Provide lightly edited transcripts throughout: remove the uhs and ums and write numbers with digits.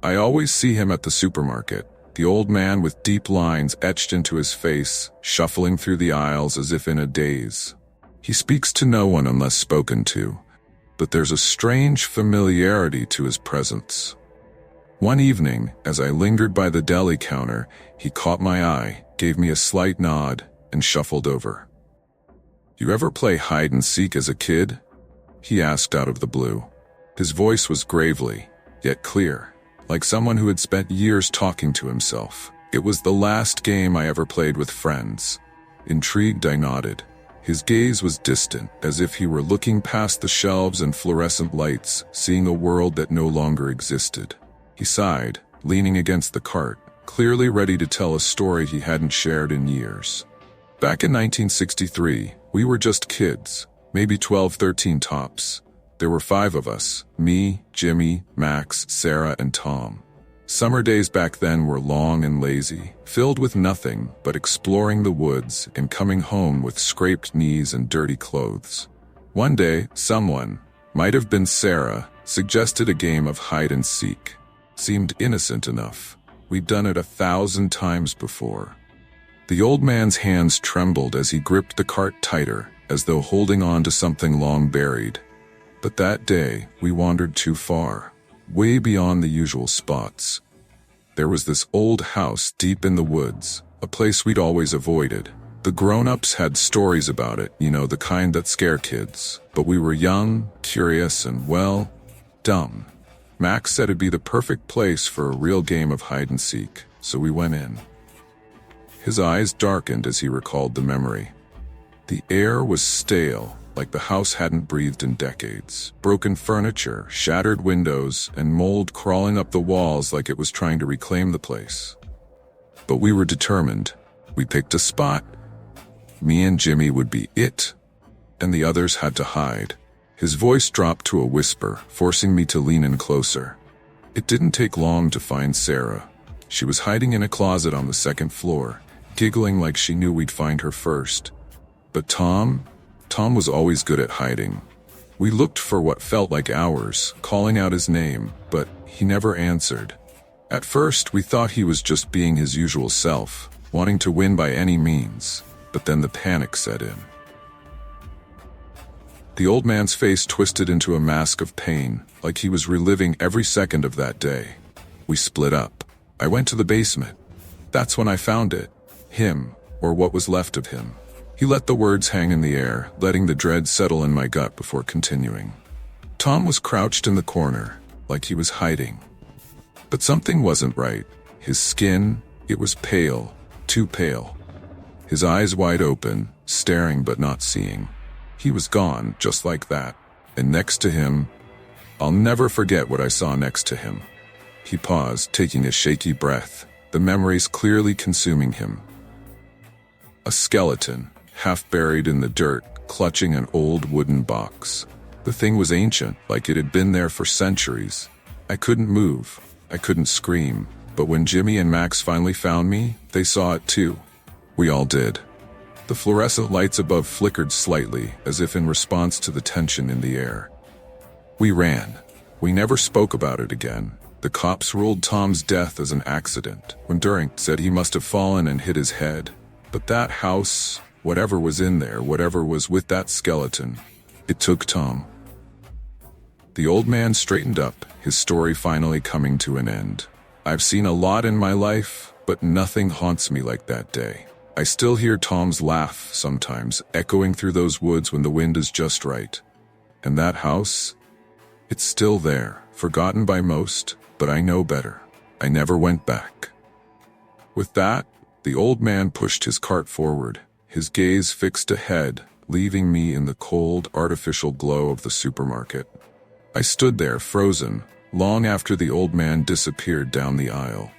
I always see him at the supermarket, the old man with deep lines etched into his face, shuffling through the aisles as if in a daze. He speaks to no one unless spoken to, but there's a strange familiarity to his presence. One evening, as I lingered by the deli counter, he caught my eye, gave me a slight nod, and shuffled over. "You ever play hide and seek as a kid?" he asked out of the blue. His voice was gravely, yet clear, like someone who had spent years talking to himself. It was the last game I ever played with friends. Intrigued, I nodded. His gaze was distant, as if he were looking past the shelves and fluorescent lights, seeing a world that no longer existed. He sighed, leaning against the cart, clearly ready to tell a story he hadn't shared in years. Back in 1963, we were just kids, maybe 12, 13 tops. There were 5 of us, me, Jimmy, Max, Sarah, and Tom. Summer days back then were long and lazy, filled with nothing but exploring the woods and coming home with scraped knees and dirty clothes. One day, someone, might have been Sarah, suggested a game of hide and seek. Seemed innocent enough. We'd done it 1,000 times before. The old man's hands trembled as he gripped the cart tighter, as though holding on to something long buried. But that day, we wandered too far, way beyond the usual spots. There was this old house deep in the woods, a place we'd always avoided. The grown-ups had stories about it, the kind that scare kids. But we were young, curious, and, well, dumb. Max said it'd be the perfect place for a real game of hide and seek, so we went in. His eyes darkened as he recalled the memory. The air was stale, like the house hadn't breathed in decades. Broken furniture, shattered windows, and mold crawling up the walls like it was trying to reclaim the place. But we were determined. We picked a spot. Me and Jimmy would be it, and the others had to hide. His voice dropped to a whisper, forcing me to lean in closer. It didn't take long to find Sarah. She was hiding in a closet on the 2nd floor, giggling like she knew we'd find her first. But Tom was always good at hiding. We looked for what felt like hours, calling out his name, but he never answered. At first, we thought he was just being his usual self, wanting to win by any means, but then the panic set in. The old man's face twisted into a mask of pain, like he was reliving every second of that day. We split up. I went to the basement. That's when I found it. Him, or what was left of him. He let the words hang in the air, letting the dread settle in my gut before continuing. Tom was crouched in the corner, like he was hiding. But something wasn't right. His skin, it was pale, too pale. His eyes wide open, staring but not seeing. He was gone, just like that. And next to him, I'll never forget what I saw next to him. He paused, taking a shaky breath, the memories clearly consuming him. A skeleton, half buried in the dirt, clutching an old wooden box. The thing was ancient, like it had been there for centuries. I couldn't move. I couldn't scream. But when Jimmy and Max finally found me, they saw it too. We all did. The fluorescent lights above flickered slightly, as if in response to the tension in the air. We ran. We never spoke about it again. The cops ruled Tom's death as an accident, when Durant said he must have fallen and hit his head. But that house, whatever was in there, whatever was with that skeleton, it took Tom. The old man straightened up, his story finally coming to an end. I've seen a lot in my life, but nothing haunts me like that day. I still hear Tom's laugh sometimes, echoing through those woods when the wind is just right. And that house? It's still there, forgotten by most, but I know better. I never went back. With that, the old man pushed his cart forward, his gaze fixed ahead, leaving me in the cold, artificial glow of the supermarket. I stood there, frozen, long after the old man disappeared down the aisle.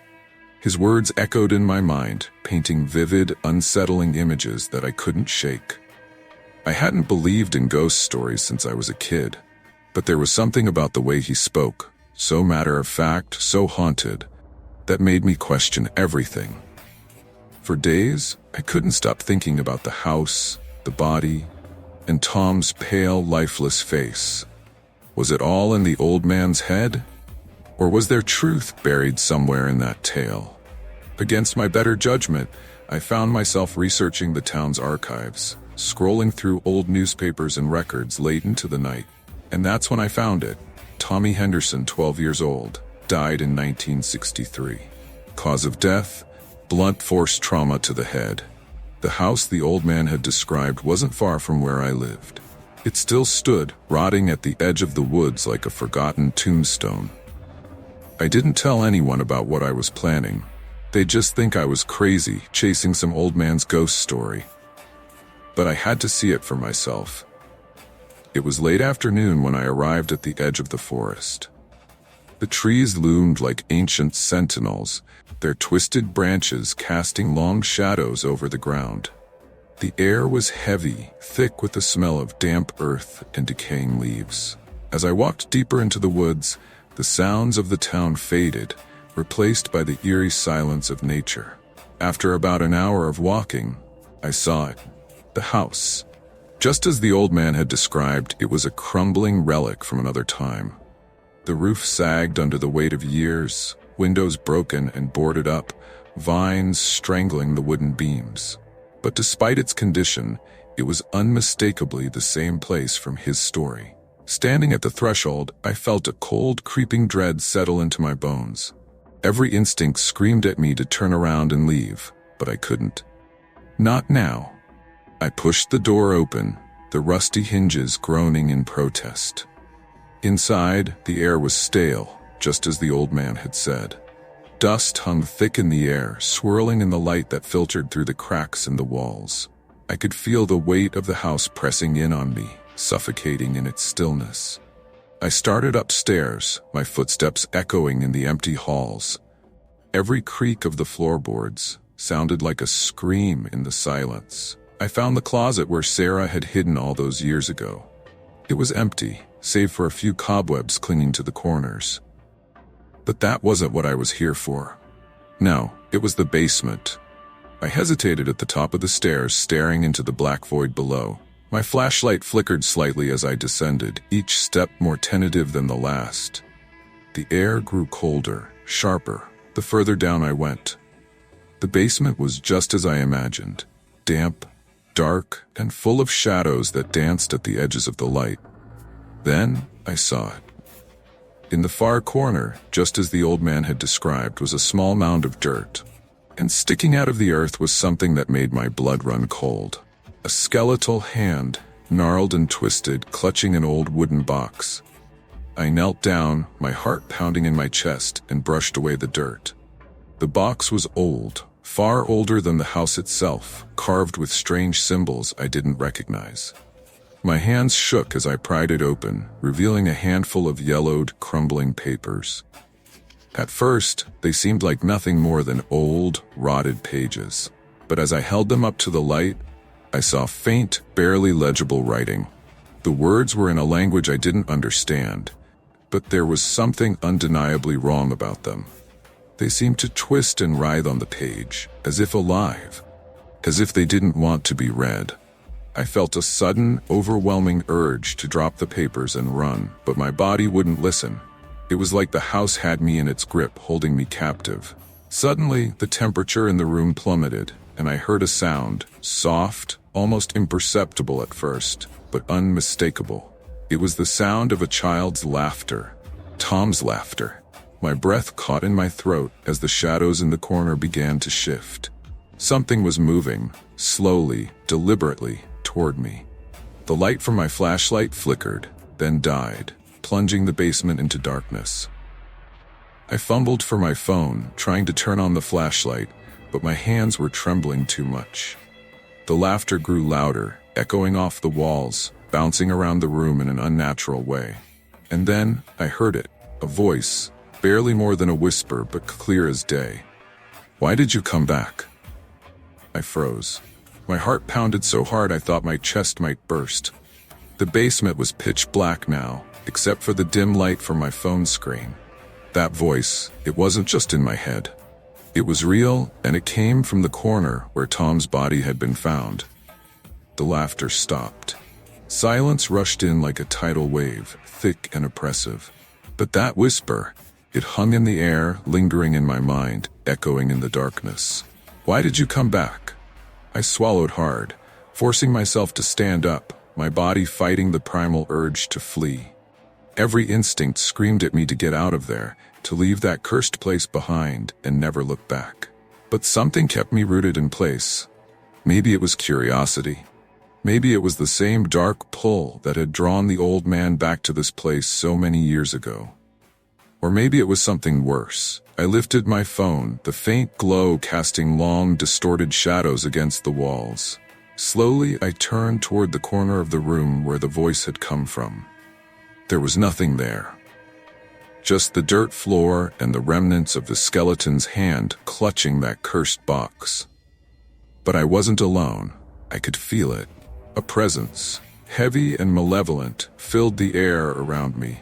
His words echoed in my mind, painting vivid, unsettling images that I couldn't shake. I hadn't believed in ghost stories since I was a kid, but there was something about the way he spoke, so matter-of-fact, so haunted, that made me question everything. For days, I couldn't stop thinking about the house, the body, and Tom's pale, lifeless face. Was it all in the old man's head? Or was there truth buried somewhere in that tale? Against my better judgment, I found myself researching the town's archives, scrolling through old newspapers and records late into the night. And that's when I found it. Tommy Henderson, 12 years old, died in 1963. Cause of death? Blunt force trauma to the head. The house the old man had described wasn't far from where I lived. It still stood, rotting at the edge of the woods like a forgotten tombstone. I didn't tell anyone about what I was planning. They'd just think I was crazy, chasing some old man's ghost story. But I had to see it for myself. It was late afternoon when I arrived at the edge of the forest. The trees loomed like ancient sentinels, their twisted branches casting long shadows over the ground. The air was heavy, thick with the smell of damp earth and decaying leaves. As I walked deeper into the woods, the sounds of the town faded, replaced by the eerie silence of nature. After about an hour of walking, I saw it. The house. Just as the old man had described, it was a crumbling relic from another time. The roof sagged under the weight of years, windows broken and boarded up, vines strangling the wooden beams. But despite its condition, it was unmistakably the same place from his story. Standing at the threshold, I felt a cold, creeping dread settle into my bones. Every instinct screamed at me to turn around and leave, but I couldn't. Not now. I pushed the door open, the rusty hinges groaning in protest. Inside, the air was stale, just as the old man had said. Dust hung thick in the air, swirling in the light that filtered through the cracks in the walls. I could feel the weight of the house pressing in on me, suffocating in its stillness. I started upstairs, my footsteps echoing in the empty halls. Every creak of the floorboards sounded like a scream in the silence. I found the closet where Sarah had hidden all those years ago. It was empty, save for a few cobwebs clinging to the corners. But that wasn't what I was here for. No, it was the basement. I hesitated at the top of the stairs, staring into the black void below. My flashlight flickered slightly as I descended, each step more tentative than the last. The air grew colder, sharper, the further down I went. The basement was just as I imagined, damp, dark, and full of shadows that danced at the edges of the light. Then I saw it. In the far corner, just as the old man had described, was a small mound of dirt. And sticking out of the earth was something that made my blood run cold. A skeletal hand, gnarled and twisted, clutching an old wooden box. I knelt down, my heart pounding in my chest, and brushed away the dirt. The box was old, far older than the house itself, carved with strange symbols I didn't recognize. My hands shook as I pried it open, revealing a handful of yellowed, crumbling papers. At first, they seemed like nothing more than old, rotted pages. But as I held them up to the light, I saw faint, barely legible writing. The words were in a language I didn't understand, but there was something undeniably wrong about them. They seemed to twist and writhe on the page, as if alive, as if they didn't want to be read. I felt a sudden, overwhelming urge to drop the papers and run, but my body wouldn't listen. It was like the house had me in its grip, holding me captive. Suddenly, the temperature in the room plummeted, and I heard a sound, soft, almost imperceptible at first, but unmistakable. It was the sound of a child's laughter, Tom's laughter. My breath caught in my throat as the shadows in the corner began to shift. Something was moving, slowly, deliberately, toward me. The light from my flashlight flickered, then died, plunging the basement into darkness. I fumbled for my phone, trying to turn on the flashlight, but my hands were trembling too much. The laughter grew louder, echoing off the walls, bouncing around the room in an unnatural way. And then I heard it, a voice, barely more than a whisper, but clear as day. "Why did you come back?" I froze. My heart pounded so hard I thought my chest might burst. The basement was pitch black now, except for the dim light from my phone screen. That voice, it wasn't just in my head. It was real, and it came from the corner where Tom's body had been found. The laughter stopped. Silence rushed in like a tidal wave, thick and oppressive. But that whisper, It hung in the air, lingering in my mind, echoing in the darkness. "Why did you come back?" I swallowed hard, forcing myself to stand up, my body fighting the primal urge to flee. Every instinct screamed at me to get out of there, to leave that cursed place behind and never look back. But something kept me rooted in place. Maybe it was curiosity. Maybe it was the same dark pull that had drawn the old man back to this place so many years ago. Or maybe it was something worse. I lifted my phone, the faint glow casting long, distorted shadows against the walls. Slowly, I turned toward the corner of the room where the voice had come from. There was nothing there. Just the dirt floor and the remnants of the skeleton's hand clutching that cursed box. But I wasn't alone. I could feel it. A presence, heavy and malevolent, filled the air around me.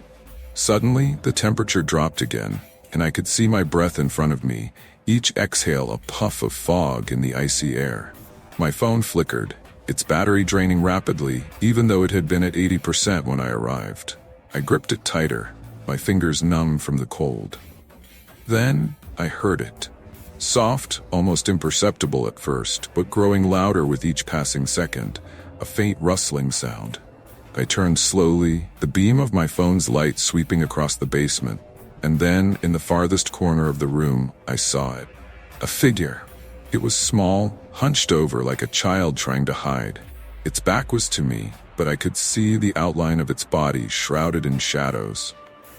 Suddenly, the temperature dropped again, and I could see my breath in front of me, each exhale a puff of fog in the icy air. My phone flickered, its battery draining rapidly, even though it had been at 80% when I arrived. I gripped it tighter, my fingers numb from the cold. Then, I heard it. Soft, almost imperceptible at first, but growing louder with each passing second, a faint rustling sound. I turned slowly, the beam of my phone's light sweeping across the basement, and then, in the farthest corner of the room, I saw it. A figure. It was small, hunched over like a child trying to hide. Its back was to me, but I could see the outline of its body shrouded in shadows.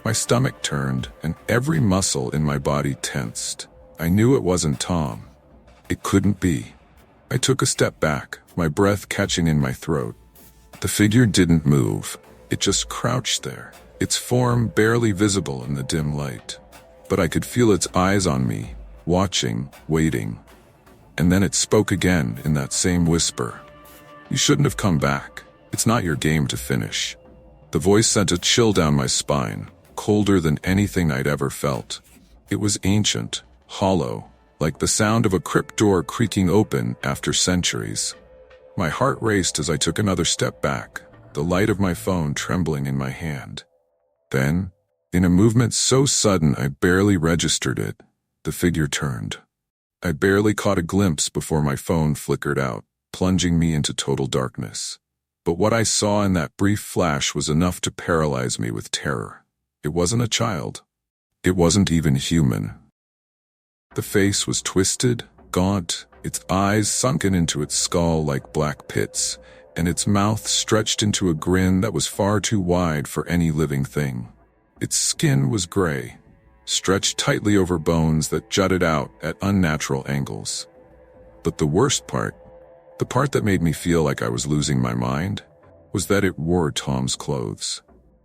My stomach turned, and every muscle in my body tensed. I knew it wasn't Tom. It couldn't be. I took a step back, my breath catching in my throat. The figure didn't move. It just crouched there, its form barely visible in the dim light. But I could feel its eyes on me, watching, waiting. And then it spoke again in that same whisper. "You shouldn't have come back. It's not your game to finish." The voice sent a chill down my spine, colder than anything I'd ever felt. It was ancient, hollow, like the sound of a crypt door creaking open after centuries. My heart raced as I took another step back, the light of my phone trembling in my hand. Then, in a movement so sudden I barely registered it, the figure turned. I barely caught a glimpse before my phone flickered out, plunging me into total darkness. But what I saw in that brief flash was enough to paralyze me with terror. It wasn't a child. It wasn't even human. The face was twisted, gaunt, its eyes sunken into its skull like black pits, and its mouth stretched into a grin that was far too wide for any living thing. Its skin was gray, stretched tightly over bones that jutted out at unnatural angles. But the worst part, the part that made me feel like I was losing my mind, was that it wore Tom's clothes.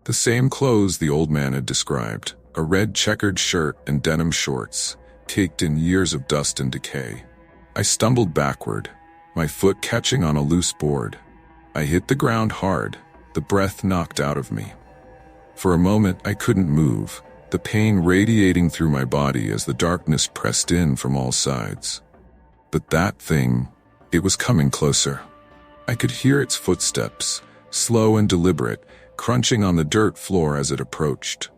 The same clothes the old man had described, a red checkered shirt and denim shorts, caked in years of dust and decay. I stumbled backward, my foot catching on a loose board. I hit the ground hard, the breath knocked out of me. For a moment, I couldn't move, the pain radiating through my body as the darkness pressed in from all sides. But that thing, it was coming closer. I could hear its footsteps, slow and deliberate, crunching on the dirt floor as it approached.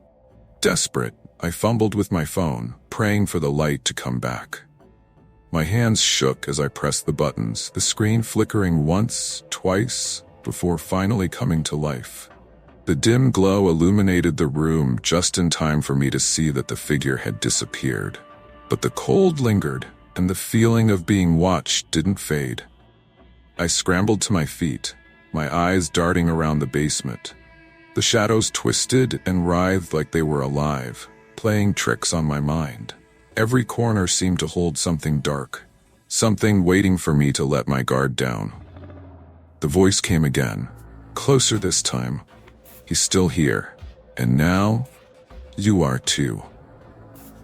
Desperate, I fumbled with my phone, praying for the light to come back. My hands shook as I pressed the buttons, the screen flickering once, twice, before finally coming to life. The dim glow illuminated the room just in time for me to see that the figure had disappeared. But the cold lingered, and the feeling of being watched didn't fade. I scrambled to my feet, my eyes darting around the basement. The shadows twisted and writhed like they were alive, playing tricks on my mind. Every corner seemed to hold something dark, something waiting for me to let my guard down. The voice came again, closer this time. "He's still here, and now, you are too."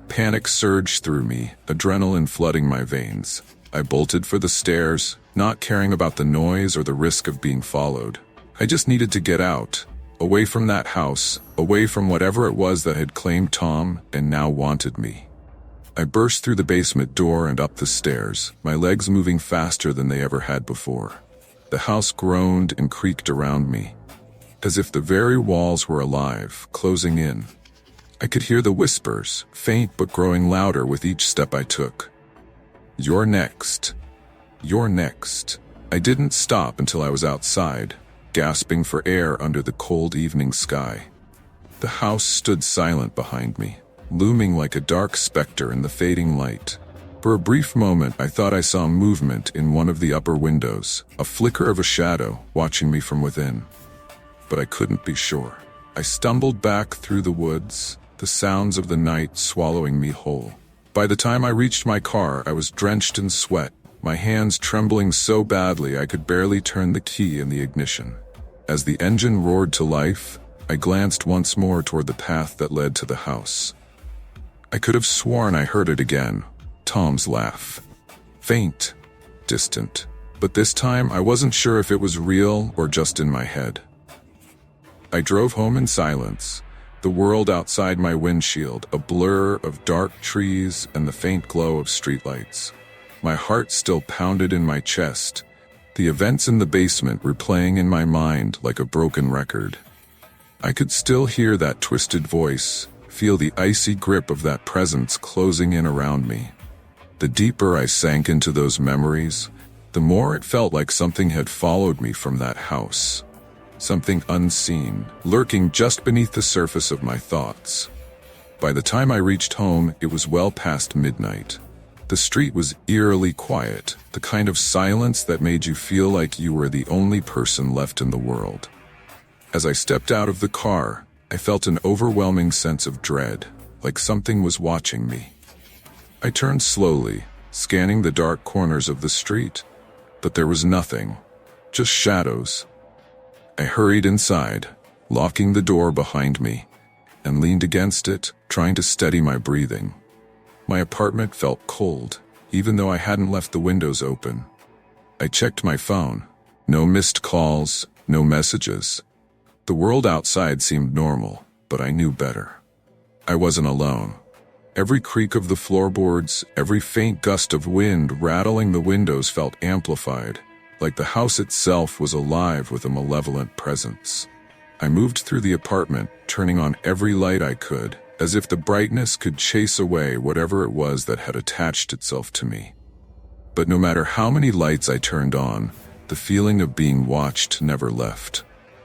Panic surged through me, adrenaline flooding my veins. I bolted for the stairs, not caring about the noise or the risk of being followed. I just needed to get out, away from that house, away from whatever it was that had claimed Tom and now wanted me. I burst through the basement door and up the stairs, my legs moving faster than they ever had before. The house groaned and creaked around me, as if the very walls were alive, closing in. I could hear the whispers, faint but growing louder with each step I took. "You're next. You're next." I didn't stop until I was outside, gasping for air under the cold evening sky. The house stood silent behind me, looming like a dark specter in the fading light. For a brief moment, I thought I saw movement in one of the upper windows, a flicker of a shadow watching me from within. But I couldn't be sure. I stumbled back through the woods, the sounds of the night swallowing me whole. By the time I reached my car, I was drenched in sweat, my hands trembling so badly I could barely turn the key in the ignition. As the engine roared to life, I glanced once more toward the path that led to the house. I could have sworn I heard it again, Tom's laugh. Faint, distant, but this time I wasn't sure if it was real or just in my head. I drove home in silence, the world outside my windshield a blur of dark trees and the faint glow of streetlights. My heart still pounded in my chest, the events in the basement replaying in my mind like a broken record. I could still hear that twisted voice, feel the icy grip of that presence closing in around me. The deeper I sank into those memories, the more it felt like something had followed me from that house. Something unseen, lurking just beneath the surface of my thoughts. By the time I reached home, it was well past midnight. The street was eerily quiet, the kind of silence that made you feel like you were the only person left in the world. As I stepped out of the car, I felt an overwhelming sense of dread, like something was watching me. I turned slowly, scanning the dark corners of the street, but there was nothing, just shadows. I hurried inside, locking the door behind me, and leaned against it, trying to steady my breathing. My apartment felt cold, even though I hadn't left the windows open. I checked my phone. No missed calls, no messages. The world outside seemed normal, but I knew better. I wasn't alone. Every creak of the floorboards, every faint gust of wind rattling the windows felt amplified, like the house itself was alive with a malevolent presence. I moved through the apartment, turning on every light I could, as if the brightness could chase away whatever it was that had attached itself to me. But no matter how many lights I turned on, the feeling of being watched never left.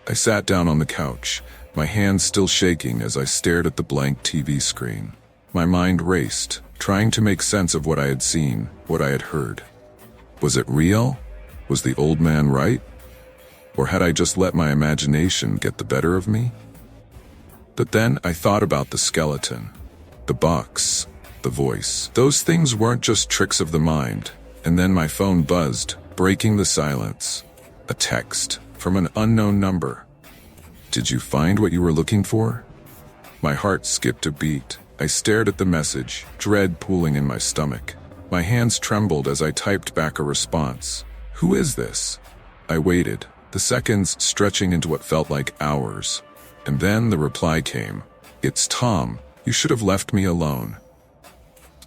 I sat down on the couch, my hands still shaking as I stared at the blank TV screen. My mind raced, trying to make sense of what I had seen, what I had heard. Was it real? Was the old man right? Or had I just let my imagination get the better of me? But then I thought about the skeleton, the box, the voice. Those things weren't just tricks of the mind. And then my phone buzzed, breaking the silence. A text from an unknown number. "Did you find what you were looking for?" My heart skipped a beat. I stared at the message, dread pooling in my stomach. My hands trembled as I typed back a response. "Who is this?" I waited, the seconds stretching into what felt like hours. And then the reply came. "It's Tom. You should have left me alone."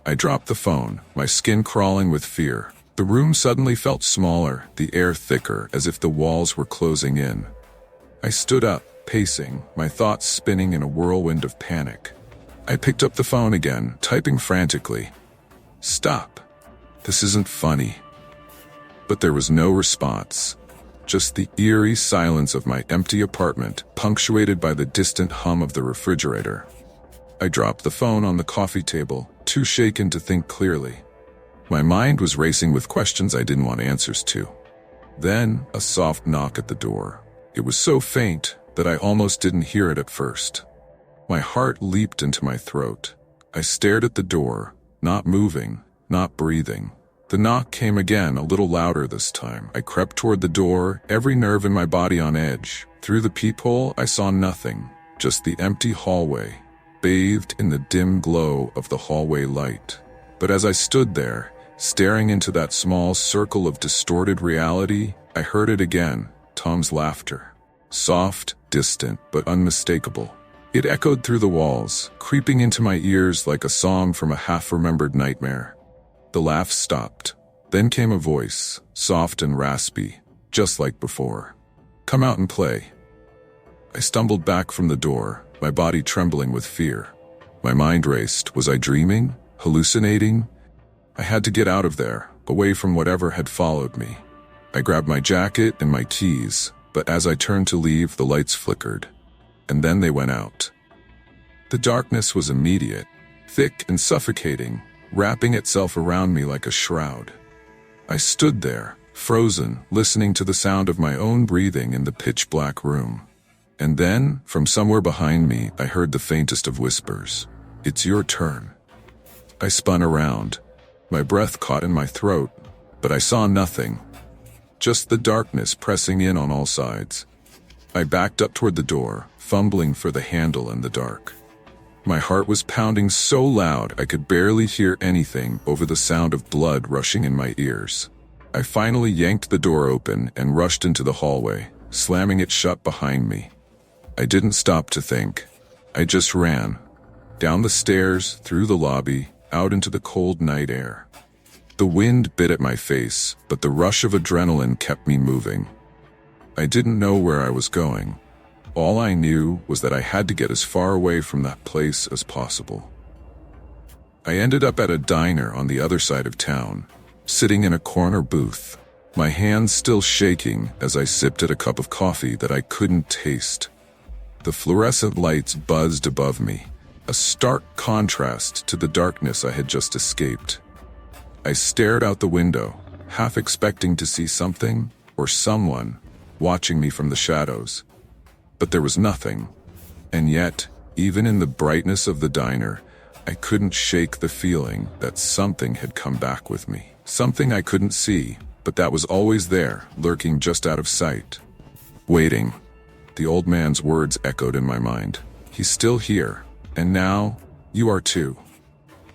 I dropped the phone, my skin crawling with fear. The room suddenly felt smaller, the air thicker, as if the walls were closing in. I stood up, pacing, my thoughts spinning in a whirlwind of panic. I picked up the phone again, typing frantically. "Stop. This isn't funny." But there was no response. Just the eerie silence of my empty apartment, punctuated by the distant hum of the refrigerator. I dropped the phone on the coffee table, too shaken to think clearly. My mind was racing with questions I didn't want answers to. Then, a soft knock at the door. It was so faint that I almost didn't hear it at first. My heart leaped into my throat. I stared at the door, not moving, not breathing. The knock came again, a little louder this time. I crept toward the door, every nerve in my body on edge. Through the peephole, I saw nothing, just the empty hallway, bathed in the dim glow of the hallway light. But as I stood there, staring into that small circle of distorted reality, I heard it again, Tom's laughter. Soft, distant, but unmistakable. It echoed through the walls, creeping into my ears like a song from a half-remembered nightmare. The laugh stopped. Then came a voice, soft and raspy, just like before. "Come out and play." I stumbled back from the door, my body trembling with fear. My mind raced. Was I dreaming? Hallucinating? I had to get out of there, away from whatever had followed me. I grabbed my jacket and my keys, but as I turned to leave, the lights flickered. And then they went out. The darkness was immediate, thick and suffocating, wrapping itself around me like a shroud. I stood there, frozen, listening to the sound of my own breathing in the pitch-black room. And then, from somewhere behind me, I heard the faintest of whispers. "It's your turn." I spun around. My breath caught in my throat, but I saw nothing. Just the darkness pressing in on all sides. I backed up toward the door, fumbling for the handle in the dark. My heart was pounding so loud I could barely hear anything over the sound of blood rushing in my ears. I finally yanked the door open and rushed into the hallway, slamming it shut behind me. I didn't stop to think. I just ran. Down the stairs, through the lobby, out into the cold night air. The wind bit at my face, but the rush of adrenaline kept me moving. I didn't know where I was going. All I knew was that I had to get as far away from that place as possible. I ended up at a diner on the other side of town, sitting in a corner booth, my hands still shaking as I sipped at a cup of coffee that I couldn't taste. The fluorescent lights buzzed above me, a stark contrast to the darkness I had just escaped. I stared out the window, half expecting to see something or someone watching me from the shadows. But there was nothing. And yet, even in the brightness of the diner, I couldn't shake the feeling that something had come back with me. Something I couldn't see, but that was always there, lurking just out of sight. Waiting. The old man's words echoed in my mind. He's still here, and now, you are too.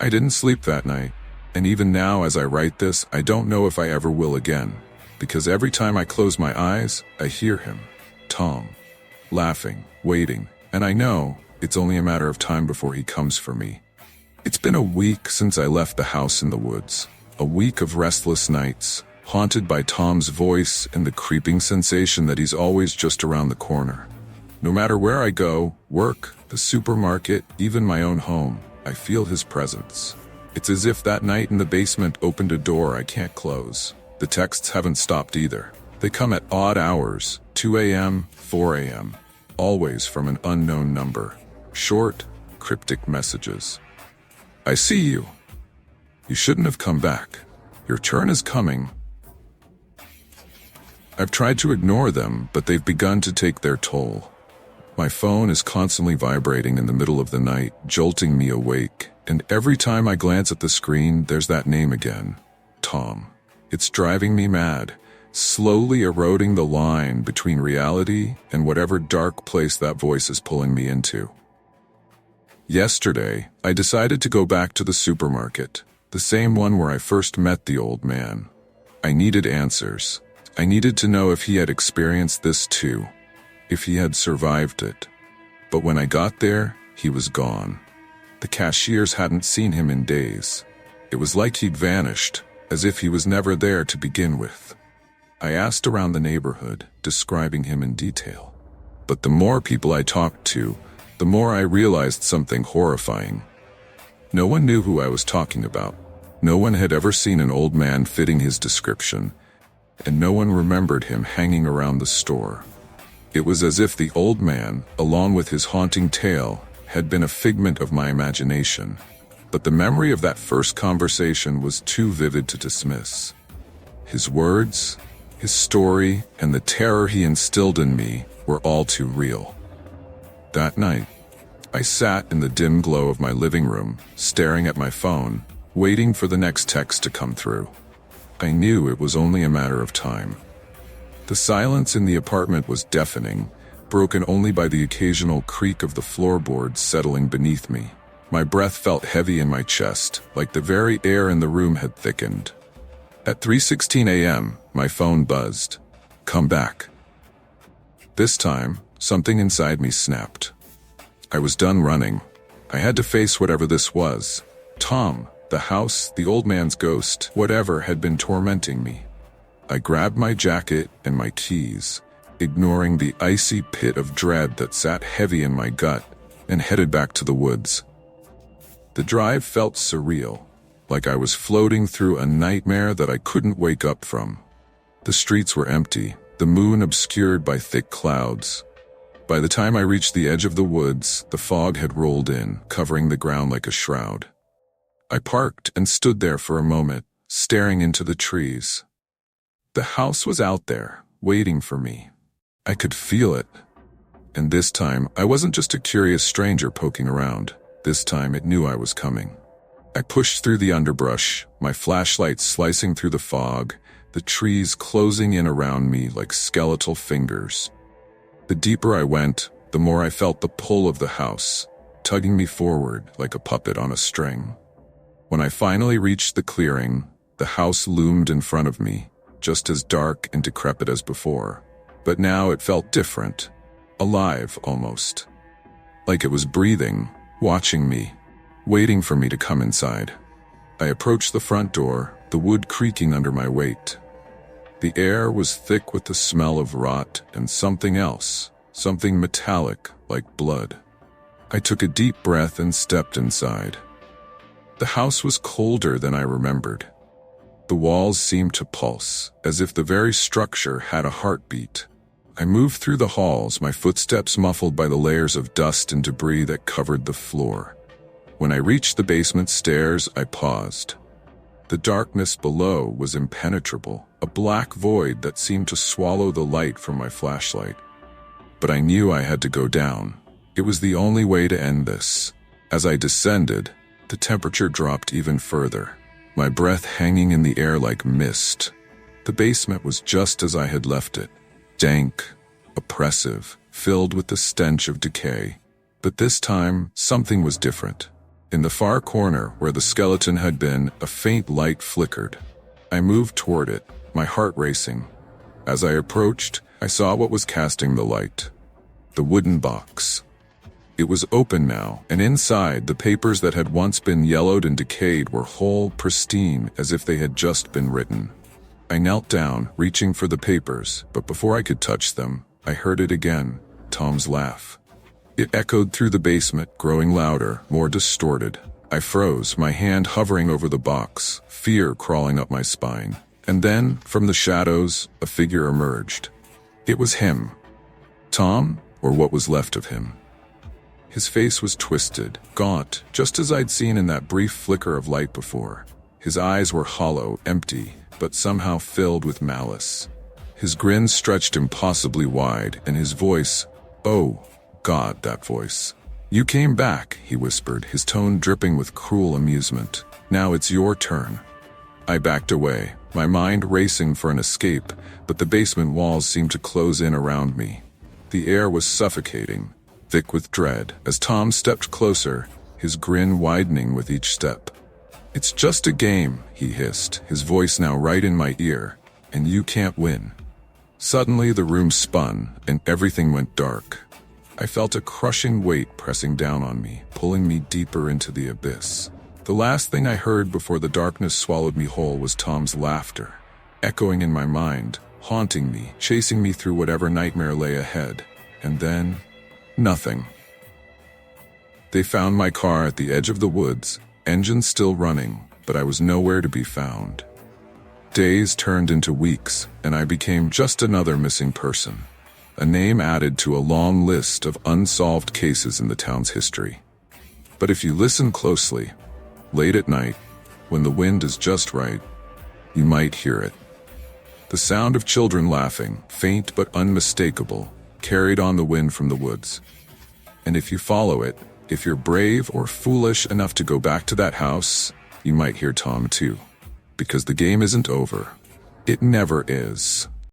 I didn't sleep that night, and even now as I write this, I don't know if I ever will again, because every time I close my eyes, I hear him, Tom, laughing, waiting, and I know it's only a matter of time before he comes for me. It's been a week since I left the house in the woods, a week of restless nights, haunted by Tom's voice and the creeping sensation that he's always just around the corner. No matter where I go, work, the supermarket, even my own home, I feel his presence. It's as if that night in the basement opened a door I can't close. The texts haven't stopped either. They come at odd hours, 2 a.m., 4 a.m., always from an unknown number. Short, cryptic messages. I see you. You shouldn't have come back. Your turn is coming. I've tried to ignore them, but they've begun to take their toll. My phone is constantly vibrating in the middle of the night, jolting me awake, and every time I glance at the screen, there's that name again, Tom. It's driving me mad, slowly eroding the line between reality and whatever dark place that voice is pulling me into. Yesterday, I decided to go back to the supermarket, the same one where I first met the old man. I needed answers. I needed to know if he had experienced this too, if he had survived it. But when I got there, he was gone. The cashiers hadn't seen him in days. It was like he'd vanished, as if he was never there to begin with. I asked around the neighborhood, describing him in detail. But the more people I talked to, the more I realized something horrifying. No one knew who I was talking about. No one had ever seen an old man fitting his description, and no one remembered him hanging around the store. It was as if the old man, along with his haunting tale, had been a figment of my imagination. But the memory of that first conversation was too vivid to dismiss. His words, his story, and the terror he instilled in me were all too real. That night, I sat in the dim glow of my living room, staring at my phone, waiting for the next text to come through. I knew it was only a matter of time. The silence in the apartment was deafening, broken only by the occasional creak of the floorboards settling beneath me. My breath felt heavy in my chest, like the very air in the room had thickened. At 3:16 a.m., my phone buzzed. Come back. This time, something inside me snapped. I was done running. I had to face whatever this was. Tom, the house, the old man's ghost, whatever had been tormenting me. I grabbed my jacket and my keys, ignoring the icy pit of dread that sat heavy in my gut, and headed back to the woods. The drive felt surreal, like I was floating through a nightmare that I couldn't wake up from. The streets were empty, the moon obscured by thick clouds. By the time I reached the edge of the woods, the fog had rolled in, covering the ground like a shroud. I parked and stood there for a moment, staring into the trees. The house was out there, waiting for me. I could feel it. And this time, I wasn't just a curious stranger poking around. This time it knew I was coming. I pushed through the underbrush, my flashlight slicing through the fog, the trees closing in around me like skeletal fingers. The deeper I went, the more I felt the pull of the house, tugging me forward like a puppet on a string. When I finally reached the clearing, the house loomed in front of me, just as dark and decrepit as before. But now it felt different, alive almost. Like it was breathing, watching me, waiting for me to come inside. I approached the front door, the wood creaking under my weight. The air was thick with the smell of rot and something else, something metallic like blood. I took a deep breath and stepped inside. The house was colder than I remembered. The walls seemed to pulse, as if the very structure had a heartbeat. I moved through the halls, my footsteps muffled by the layers of dust and debris that covered the floor. When I reached the basement stairs, I paused. The darkness below was impenetrable, a black void that seemed to swallow the light from my flashlight. But I knew I had to go down. It was the only way to end this. As I descended, the temperature dropped even further, my breath hanging in the air like mist. The basement was just as I had left it. Dank, oppressive, filled with the stench of decay. But this time, something was different. In the far corner, where the skeleton had been, a faint light flickered. I moved toward it, my heart racing. As I approached, I saw what was casting the light. The wooden box. It was open now, and inside, the papers that had once been yellowed and decayed were whole, pristine, as if they had just been written. I knelt down, reaching for the papers, but before I could touch them, I heard it again, Tom's laugh. It echoed through the basement, growing louder, more distorted. I froze, my hand hovering over the box, fear crawling up my spine. And then, from the shadows, a figure emerged. It was him. Tom, or what was left of him. His face was twisted, gaunt, just as I'd seen in that brief flicker of light before. His eyes were hollow, empty, but somehow filled with malice. His grin stretched impossibly wide, and his voice, oh, God, that voice. You came back, he whispered, his tone dripping with cruel amusement. Now it's your turn. I backed away, my mind racing for an escape, but the basement walls seemed to close in around me. The air was suffocating, thick with dread. As Tom stepped closer, his grin widening with each step. It's just a game, he hissed, his voice now right in my ear, and you can't win. Suddenly the room spun, and everything went dark. I felt a crushing weight pressing down on me, pulling me deeper into the abyss. The last thing I heard before the darkness swallowed me whole was Tom's laughter, echoing in my mind, haunting me, chasing me through whatever nightmare lay ahead. And then, nothing. They found my car at the edge of the woods, engine still running, but I was nowhere to be found. Days turned into weeks, and I became just another missing person. A name added to a long list of unsolved cases in the town's history. But if you listen closely, late at night, when the wind is just right, you might hear it. The sound of children laughing, faint but unmistakable, carried on the wind from the woods. And if you follow it, if you're brave or foolish enough to go back to that house, you might hear Tom too. Because the game isn't over. It never is.